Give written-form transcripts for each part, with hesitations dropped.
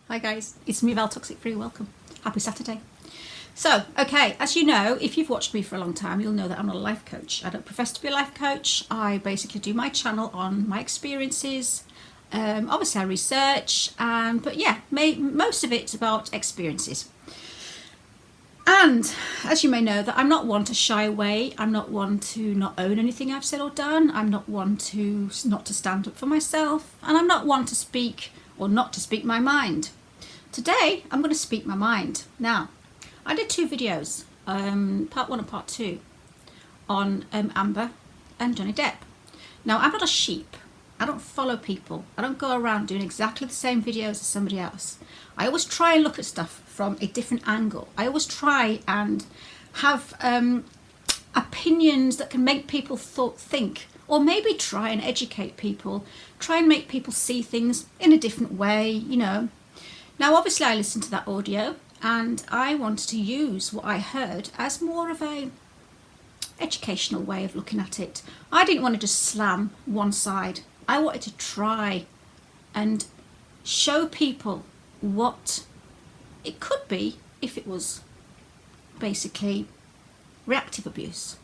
Hi guys, it's me Val Toxic Free. Welcome. Happy Saturday. So, okay, as you know, if you've watched me for a long time, you'll know that I'm not a life coach. I don't profess to be a life coach. I basically do my channel on my experiences. Obviously I research, but yeah, most of it's about experiences. And as you may know, that I'm not one to shy away. I'm not one to not own anything I've said or done. I'm not one to not to stand up for myself. And I'm not one to speak or not to speak my mind. Today, I'm going to speak my mind. Now, I did two videos, part one and part two, on Amber and Johnny Depp. Now, I'm not a sheep. I don't follow people. I don't go around doing exactly the same videos as somebody else. I always try and look at stuff from a different angle. I always try and have opinions that can make people think, or maybe try and educate people, try and make people see things in a different way, you know. Now, obviously, I listened to that audio and I wanted to use what I heard as more of a educational way of looking at it. I didn't want to just slam one side. I wanted to try and show people what it could be if it was basically reactive abuse.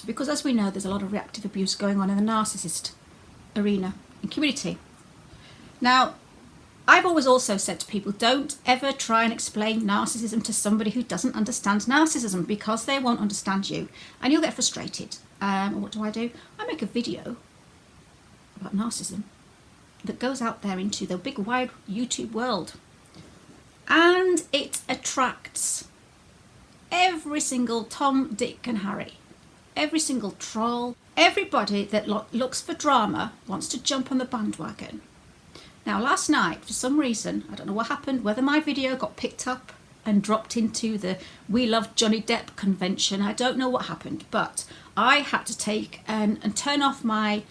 Because as we know, there's a lot of reactive abuse going on in the narcissist arena and community. Now, I've always also said to people, don't ever try and explain narcissism to somebody who doesn't understand narcissism, because they won't understand you and you'll get frustrated. What do? I make a video about narcissism that goes out there into the big wide YouTube world, and it attracts every single Tom, Dick and Harry, every single troll, everybody that looks for drama wants to jump on the bandwagon. Now, last night, for some reason, I don't know what happened, whether my video got picked up and dropped into the We Love Johnny Depp convention. I don't know what happened, but I had to take and turn off my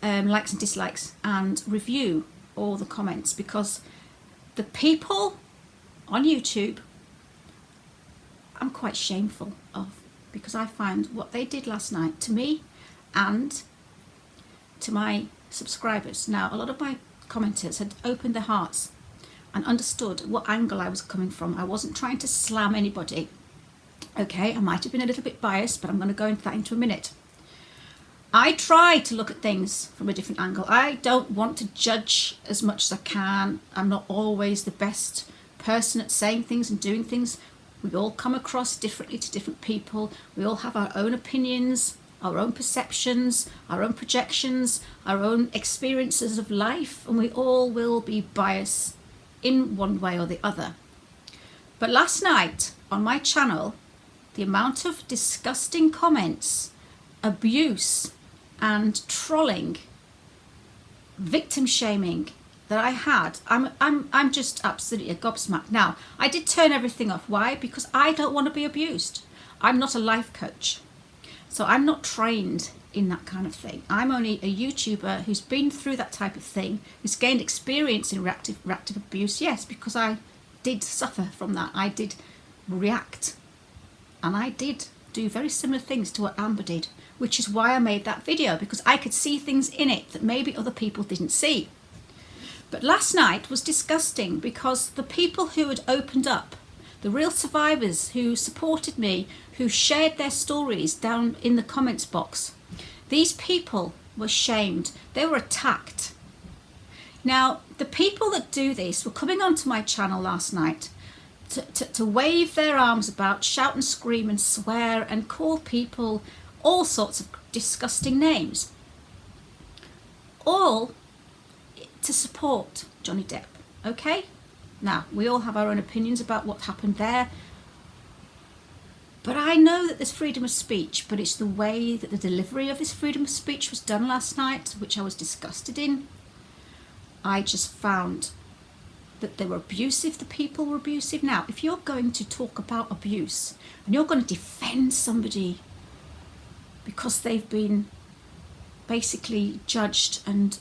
likes and dislikes and review all the comments, because the people on YouTube, I'm quite shameful of, because I find what they did last night to me and to my subscribers. Now, a lot of my commenters had opened their hearts and understood what angle I was coming from. I wasn't trying to slam anybody. Okay, I might have been a little bit biased, but I'm going to go into that into a minute. I try to look at things from a different angle. I don't want to judge as much as I can. I'm not always the best person at saying things and doing things. We all come across differently to different people. We all have our own opinions, our own perceptions, our own projections, our own experiences of life, and we all will be biased in one way or the other. But last night on my channel, the amount of disgusting comments, abuse and trolling, victim shaming that I had, I'm just absolutely gobsmacked. Now, I did turn everything off. Why? Because I don't want to be abused. I'm not a life coach. So I'm not trained in that kind of thing. I'm only a YouTuber who's been through that type of thing, who's gained experience in reactive abuse. Yes, because I did suffer from that. I did react. And I did do very similar things to what Amber did, which is why I made that video, because I could see things in it that maybe other people didn't see. But last night was disgusting, because the people who had opened up, the real survivors who supported me, who shared their stories down in the comments box, these people were shamed. They were attacked. Now, the people that do this were coming onto my channel last night to wave their arms about, shout and scream and swear and call people all sorts of disgusting names. All to support Johnny Depp, okay? Now, we all have our own opinions about what happened there. But I know that there's freedom of speech, but it's the way that the delivery of this freedom of speech was done last night, which I was disgusted in. I just found that they were abusive, the people were abusive. Now, if you're going to talk about abuse and you're going to defend somebody because they've been basically judged and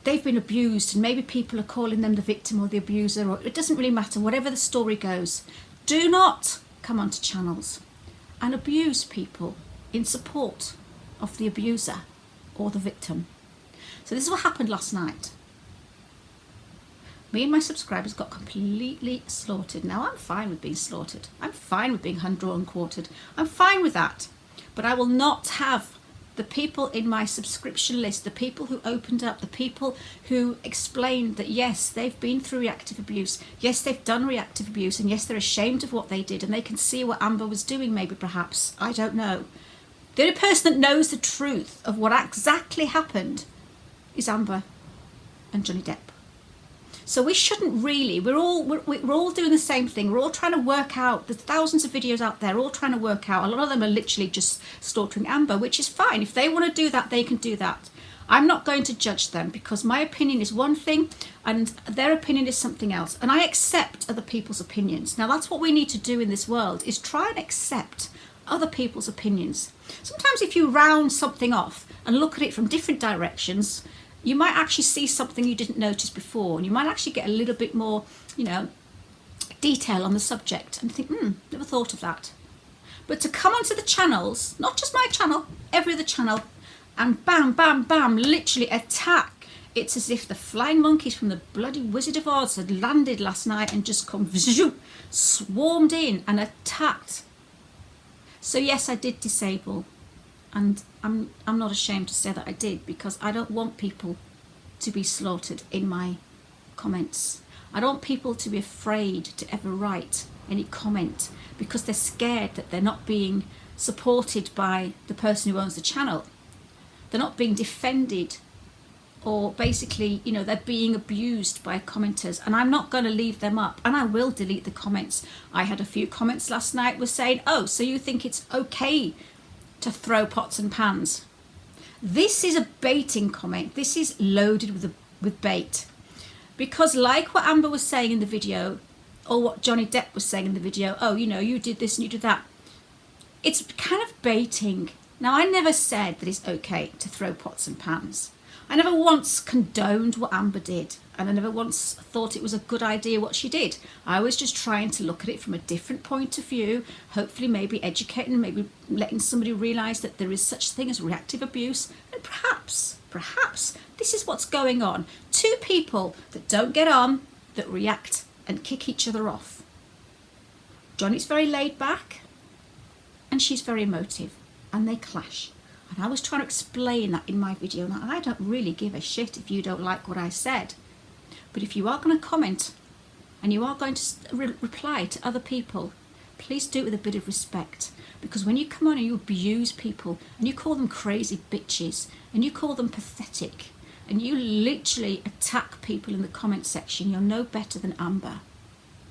they've been abused, and maybe people are calling them the victim or the abuser, or it doesn't really matter, whatever the story goes, do not come onto channels and abuse people in support of the abuser or the victim. So this is what happened last night. Me and my subscribers got completely slaughtered. Now, I'm fine with being slaughtered. I'm fine with being hand-drawn and quartered. I'm fine with that. But I will not have the people in my subscription list, the people who opened up, the people who explained that yes, they've been through reactive abuse, yes, they've done reactive abuse, and yes, they're ashamed of what they did, and they can see what Amber was doing, maybe, perhaps. I don't know. The only person that knows the truth of what exactly happened is Amber and Johnny Depp. So we shouldn't really, we're all doing the same thing. We're all trying to work out, there's thousands of videos out there, all trying to work out. A lot of them are literally just slaughtering Amber, which is fine. If they want to do that, they can do that. I'm not going to judge them because my opinion is one thing and their opinion is something else. And I accept other people's opinions. Now that's what we need to do in this world, is try and accept other people's opinions. Sometimes if you round something off and look at it from different directions, you might actually see something you didn't notice before, and you might actually get a little bit more, detail on the subject and think, never thought of that. But to come onto the channels, not just my channel, every other channel, and bam, bam, bam, literally attack. It's as if the flying monkeys from the bloody Wizard of Oz had landed last night and just come, swarmed in and attacked. So yes, I did disable. And I'm not ashamed to say that I did, because I don't want people to be slaughtered in my comments. I don't want people to be afraid to ever write any comment because they're scared that they're not being supported by the person who owns the channel. They're not being defended, or basically, they're being abused by commenters, and I'm not going to leave them up, and I will delete the comments. I had a few comments last night were saying, oh, so you think it's okay to throw pots and pans? This is a baiting comment. This is loaded with bait, because like what Amber was saying in the video, or what Johnny Depp was saying in the video, oh, you did this and you did that, it's kind of baiting. Now, I never said that it's okay to throw pots and pans. I never once condoned what Amber did, and I never once thought it was a good idea what she did. I was just trying to look at it from a different point of view, hopefully maybe educating, maybe letting somebody realise that there is such thing as reactive abuse, and perhaps this is what's going on. Two people that don't get on, that react and kick each other off. Johnny's very laid back, and she's very emotive, and they clash. And I was trying to explain that in my video, and I don't really give a shit if you don't like what I said. But if you are going to comment and you are going to reply to other people, please do it with a bit of respect. Because when you come on and you abuse people and you call them crazy bitches and you call them pathetic and you literally attack people in the comment section, you're no better than Amber.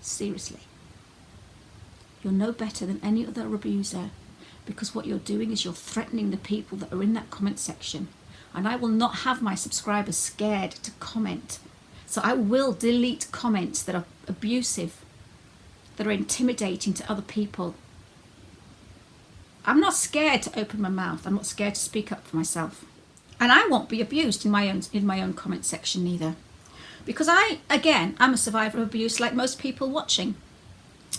Seriously. You're no better than any other abuser. Because what you're doing is you're threatening the people that are in that comment section. And I will not have my subscribers scared to comment. So I will delete comments that are abusive, that are intimidating to other people. I'm not scared to open my mouth. I'm not scared to speak up for myself. And I won't be abused in my own comment section either. Because I'm a survivor of abuse, like most people watching,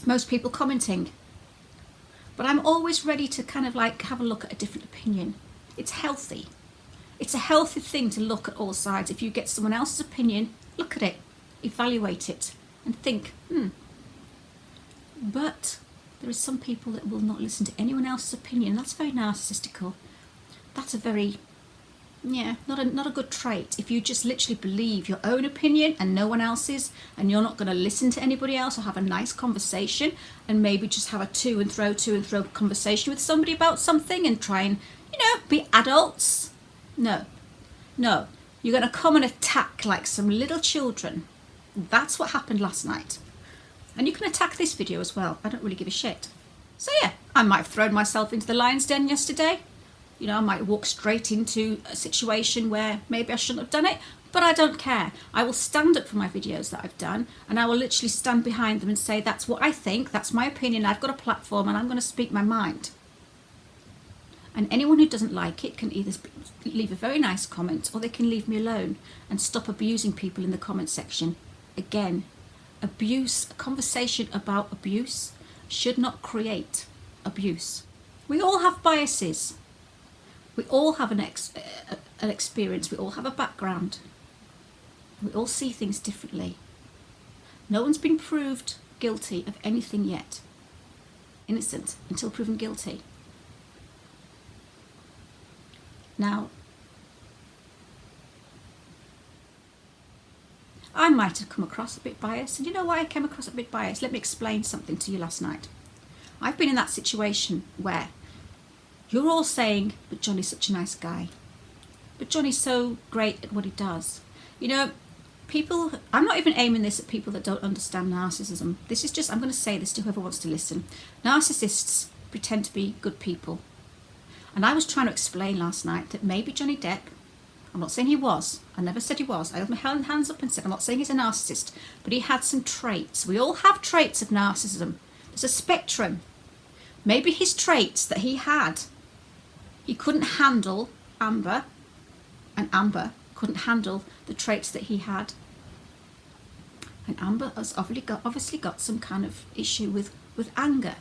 most people commenting. But I'm always ready to kind of like have a look at a different opinion. It's healthy. It's a healthy thing to look at all sides. If you get someone else's opinion, look at it, evaluate it, and think, But there are some people that will not listen to anyone else's opinion. That's very narcissistical. That's a very, not a good trait. If you just literally believe your own opinion and no one else's, and you're not going to listen to anybody else or have a nice conversation and maybe just have a to and fro conversation with somebody about something and try and, be adults. No. You're going to come and attack like some little children. That's what happened last night. And you can attack this video as well. I don't really give a shit. So yeah, I might have thrown myself into the lion's den yesterday. I might walk straight into a situation where maybe I shouldn't have done it, but I don't care. I will stand up for my videos that I've done, and I will literally stand behind them and say, that's what I think, that's my opinion, I've got a platform, and I'm going to speak my mind. And anyone who doesn't like it can either leave a very nice comment, or they can leave me alone and stop abusing people in the comment section. Again, abuse, a conversation about abuse should not create abuse. We all have biases. We all have an experience. We all have a background. We all see things differently. No one's been proved guilty of anything yet. Innocent until proven guilty. Now, I might have come across a bit biased. And you know why I came across a bit biased? Let me explain something to you last night. I've been in that situation where you're all saying, but Johnny's such a nice guy. But Johnny's so great at what he does. You know, people, I'm not even aiming this at people that don't understand narcissism. This is just, I'm going to say this to whoever wants to listen. Narcissists pretend to be good people. And I was trying to explain last night that maybe Johnny Depp, I'm not saying he was, I never said he was. I held my hands up and said, I'm not saying he's a narcissist, but he had some traits. We all have traits of narcissism. There's a spectrum. Maybe his traits that he had, he couldn't handle Amber, and Amber couldn't handle the traits that he had. And Amber has obviously got some kind of issue with anger.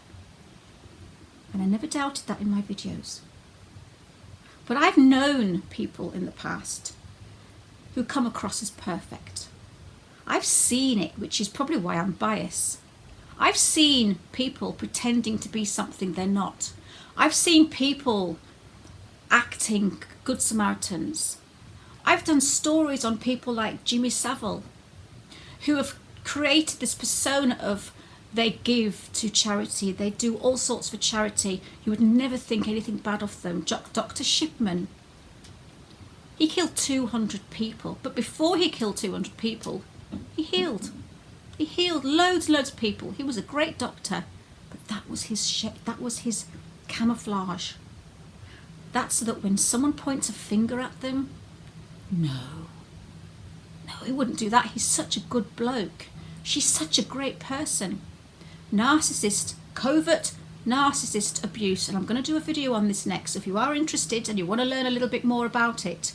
And I never doubted that in my videos. But I've known people in the past who come across as perfect. I've seen it, which is probably why I'm biased. I've seen people pretending to be something they're not. I've seen people acting good Samaritans. I've done stories on people like Jimmy Savile, who have created this persona of they give to charity, they do all sorts for charity. You would never think anything bad of them. Dr. Shipman, he killed 200 people, but before he killed 200 people, he healed. He healed loads of people. He was a great doctor, but that was his camouflage. That's so that when someone points a finger at them, no, he wouldn't do that. He's such a good bloke. She's such a great person. Narcissist, covert narcissist abuse, and I'm going to do a video on this next. So if you are interested and you want to learn a little bit more about it,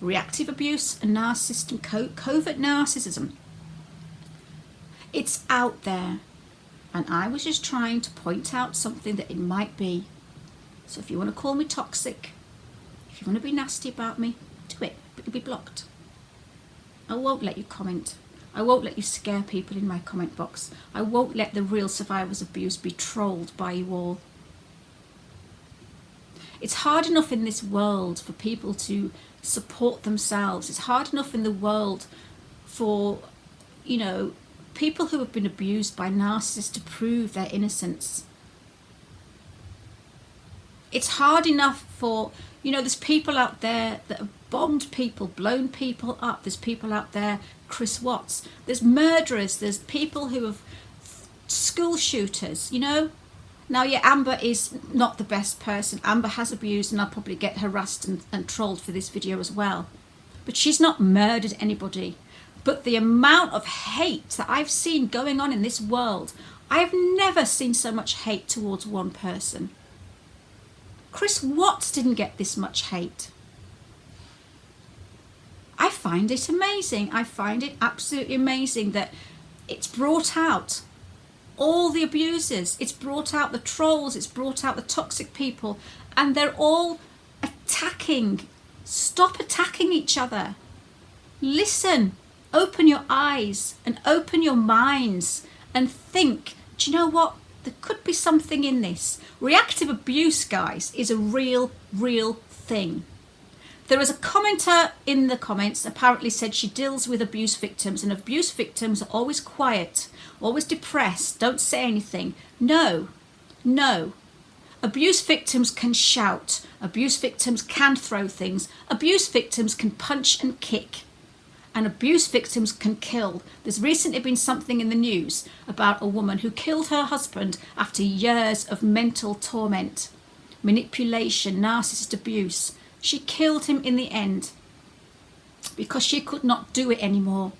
reactive abuse and narcissist and covert narcissism, it's out there, and I was just trying to point out something that it might be. So if you want to call me toxic, if you want to be nasty about me, do it, but you'll be blocked. I won't let you comment. I won't let you scare people in my comment box. I won't let the real survivors of abuse be trolled by you all. It's hard enough in this world for people to support themselves. It's hard enough in the world for, you know, people who have been abused by narcissists to prove their innocence. It's hard enough for, you know, there's people out there that have bombed people, blown people up. There's people out there, Chris Watts. There's murderers. There's people who have school shooters, you know. Now, yeah, Amber is not the best person. Amber has abused, and I'll probably get harassed and trolled for this video as well. But she's not murdered anybody. But the amount of hate that I've seen going on in this world, I've never seen so much hate towards one person. Chris Watts didn't get this much hate. I find it amazing. I find it absolutely amazing that it's brought out all the abusers. It's brought out the trolls. It's brought out the toxic people. And they're all attacking. Stop attacking each other. Listen. Open your eyes and open your minds and think, do you know what? There could be something in this. Reactive abuse, guys, is a real thing. There was a commenter in the comments apparently said she deals with abuse victims, and abuse victims are always quiet, always depressed, don't say anything. No. Abuse victims can shout. Abuse victims can throw things. Abuse victims can punch and kick. And abuse victims can kill. There's recently been something in the news about a woman who killed her husband after years of mental torment, manipulation, narcissist abuse. She killed him in the end because she could not do it anymore.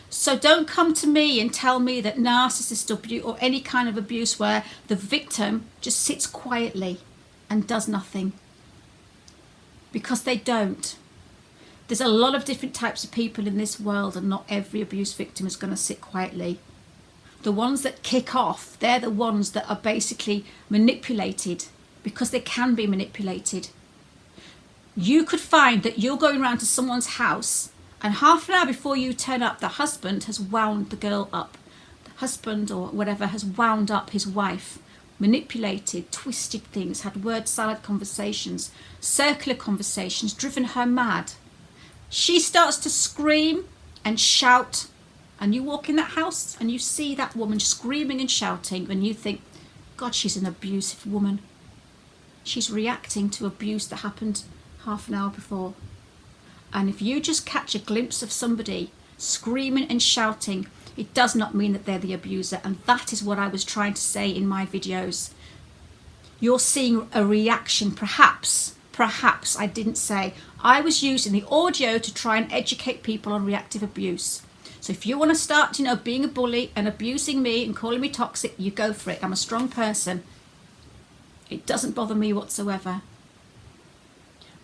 So don't come to me and tell me that narcissist abuse or any kind of abuse where the victim just sits quietly and does nothing, because they don't. There's a lot of different types of people in this world, and not every abuse victim is going to sit quietly. The ones that kick off, they're the ones that are basically manipulated, because they can be manipulated. You could find that you're going around to someone's house And half an hour before you turn up, the husband has wound the girl up. The husband or whatever has wound up his wife, manipulated, twisted things, had word salad conversations, circular conversations, driven her mad. She starts to scream and shout, and you walk in that house and you see that woman screaming and shouting, and you think, God, she's an abusive woman. She's reacting to abuse that happened half an hour before. And if you just catch a glimpse of somebody screaming and shouting, it does not mean that they're the abuser. And that is what I was trying to say in my videos. You're seeing a reaction, perhaps I didn't say. I was using the audio to try and educate people on reactive abuse. So if you want to start, being a bully and abusing me and calling me toxic, you go for it. I'm a strong person. It doesn't bother me whatsoever.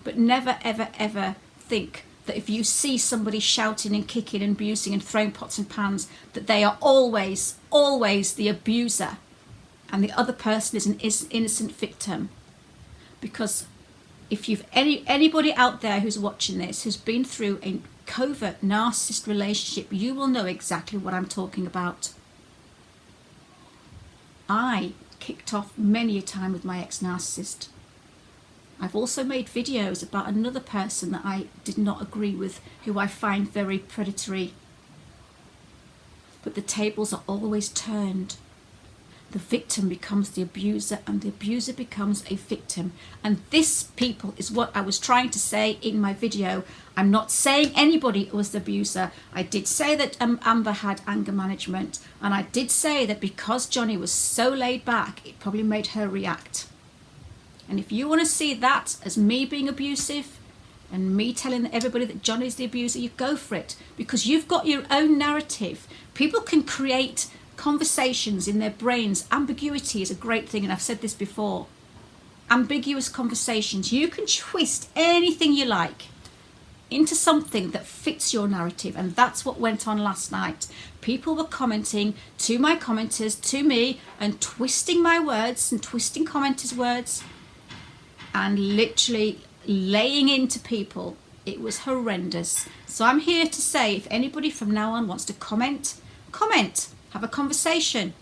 But never, ever, ever think that if you see somebody shouting and kicking and abusing and throwing pots and pans, that they are always the abuser and the other person is an innocent victim. Because if you've anybody out there who's watching this who's been through a covert narcissist relationship, you will know exactly what I'm talking about. I kicked off many a time with my ex-narcissist. I've also made videos about another person that I did not agree with, who I find very predatory. But the tables are always turned. The victim becomes the abuser and the abuser becomes a victim. And this, people, is what I was trying to say in my video. I'm not saying anybody was the abuser. I did say that Amber had anger management, and I did say that because Johnny was so laid back, it probably made her react. And if you want to see that as me being abusive and me telling everybody that Johnny's the abuser, you go for it, because you've got your own narrative. People can create conversations in their brains. Ambiguity is a great thing, and I've said this before. Ambiguous conversations. You can twist anything you like into something that fits your narrative, and that's what went on last night. People were commenting to my commenters, to me, and twisting my words and twisting commenters' words and literally laying into people. It was horrendous. So I'm here to say, if anybody from now on wants to comment, have a conversation.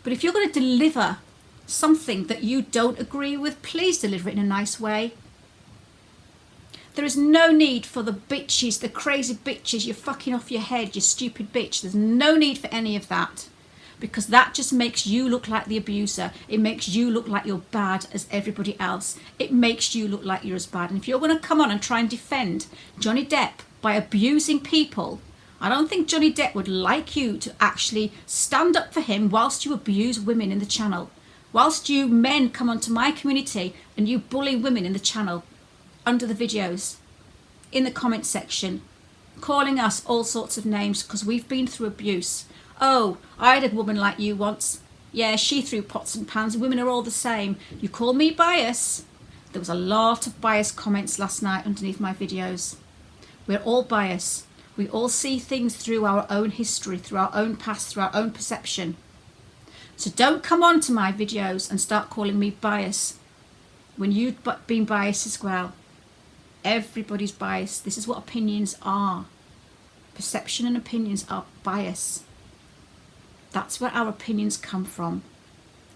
But if you're going to deliver something that you don't agree with, please deliver it in a nice way. There is no need for the bitches, the crazy bitches, you're fucking off your head, you stupid bitch. There's no need for any of that, because that just makes you look like the abuser. It makes you look like you're bad as everybody else. It makes you look like you're as bad. And if you're going to come on and try and defend Johnny Depp by abusing people, I don't think Johnny Depp would like you to actually stand up for him whilst you abuse women in the channel. Whilst you men come onto my community and you bully women in the channel, under the videos, in the comment section, calling us all sorts of names because we've been through abuse. Oh, I had a woman like you once. Yeah, she threw pots and pans. Women are all the same. You call me bias. There was a lot of biased comments last night underneath my videos. We're all biased. We all see things through our own history, through our own past, through our own perception. So don't come on to my videos and start calling me bias when you've been biased as well. Everybody's biased. This is what opinions are. Perception and opinions are bias. That's where our opinions come from.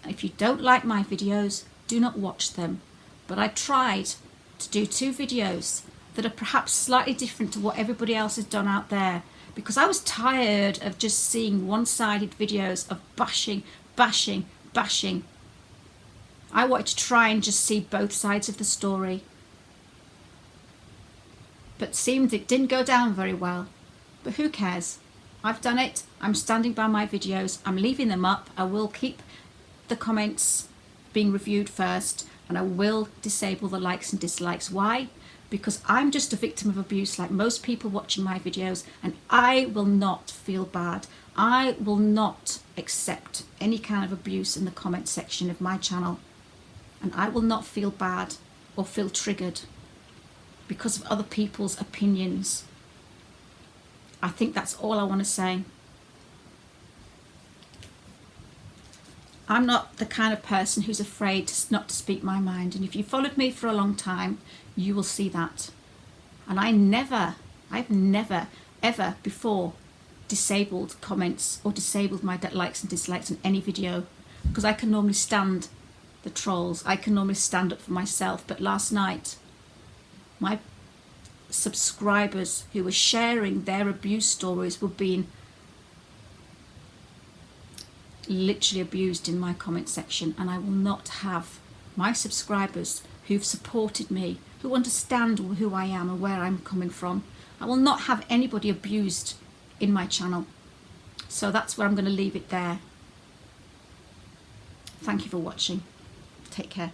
If you don't like my videos, do not watch them. But I tried to do 2 videos that are perhaps slightly different to what everybody else has done out there, because I was tired of just seeing one-sided videos of bashing. I wanted to try and just see both sides of the story. But seemed it didn't go down very well. But who cares? I've done it. I'm standing by my videos. I'm leaving them up. I will keep the comments being reviewed first, and I will disable the likes and dislikes. Why? Because I'm just a victim of abuse like most people watching my videos, and I will not feel bad. I will not accept any kind of abuse in the comment section of my channel, and I will not feel bad or feel triggered because of other people's opinions. I think that's all I want to say. I'm not the kind of person who's afraid not to speak my mind, and if you followed me for a long time, you will see that. And I've never ever before disabled comments or disabled my likes and dislikes on any video, because I can normally stand the trolls. I can normally stand up for myself. But last night, my subscribers who were sharing their abuse stories were being literally abused in my comment section, and I will not have my subscribers who've supported me, who understand who I am and where I'm coming from, I will not have anybody abused in my channel. So that's where I'm going to leave it there. Thank you for watching. Take care.